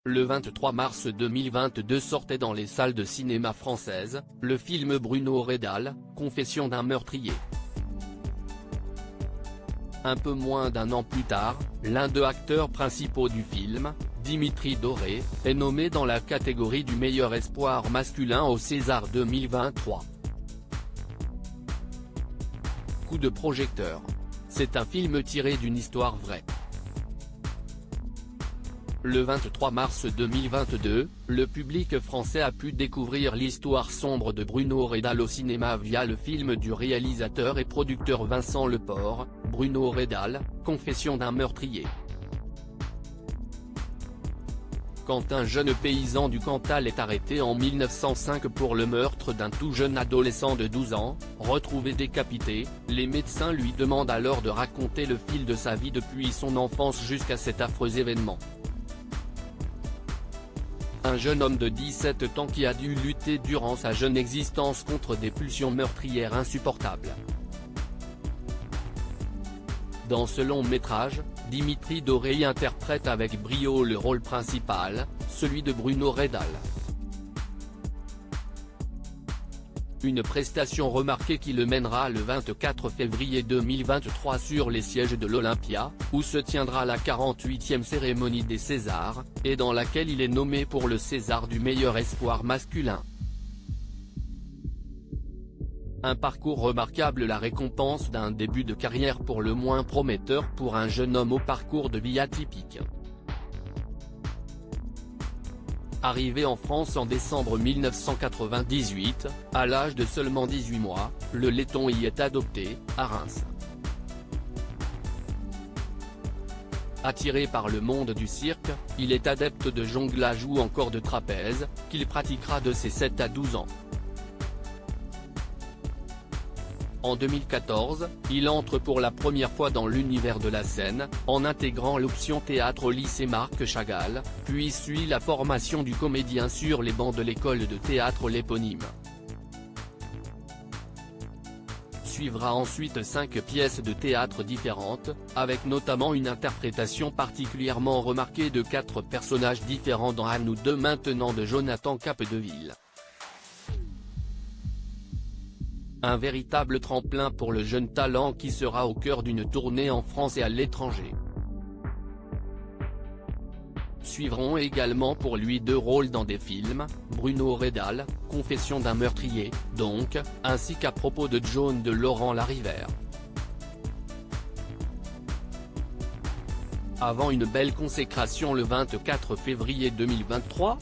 Le 23 mars 2022 sortait dans les salles de cinéma françaises, le film Bruno Redal, Confession d'un meurtrier. Un peu moins d'un an plus tard, l'un des acteurs principaux du film, Dimitri Doré, est nommé dans la catégorie du meilleur espoir masculin au César 2023. Coup de projecteur. C'est un film tiré d'une histoire vraie. Le 23 mars 2022, le public français a pu découvrir l'histoire sombre de Bruno Redal au cinéma via le film du réalisateur et producteur Vincent Leport, Bruno Redal, Confession d'un meurtrier. Quand un jeune paysan du Cantal est arrêté en 1905 pour le meurtre d'un tout jeune adolescent de 12 ans, retrouvé décapité, les médecins lui demandent alors de raconter le fil de sa vie depuis son enfance jusqu'à cet affreux événement. Un jeune homme de 17 ans qui a dû lutter durant sa jeune existence contre des pulsions meurtrières insupportables. Dans ce long métrage, Dimitri Doré y interprète avec brio le rôle principal, celui de Bruno Redal. Une prestation remarquée qui le mènera le 24 février 2023 sur les sièges de l'Olympia, où se tiendra la 48e cérémonie des Césars, et dans laquelle il est nommé pour le César du meilleur espoir masculin. Un parcours remarquable, la récompense d'un début de carrière pour le moins prometteur pour un jeune homme au parcours de vie atypique. Arrivé en France en décembre 1998, à l'âge de seulement 18 mois, le laiton y est adopté, à Reims. Attiré par le monde du cirque, il est adepte de jonglage ou encore de trapèze, qu'il pratiquera de ses 7 à 12 ans. En 2014, il entre pour la première fois dans l'univers de la scène, en intégrant l'option théâtre au lycée Marc Chagall, puis suit la formation du comédien sur les bancs de l'école de théâtre l'éponyme. Suivra ensuite 5 pièces de théâtre différentes, avec notamment une interprétation particulièrement remarquée de 4 personnages différents dans À nous deux maintenant de Jonathan Capdeville. Un véritable tremplin pour le jeune talent qui sera au cœur d'une tournée en France et à l'étranger. Suivront également pour lui 2 rôles dans des films, Bruno Redal, Confession d'un meurtrier, donc, ainsi qu'à propos de John de Laurent Larivière. Avant une belle consécration le 24 février 2023,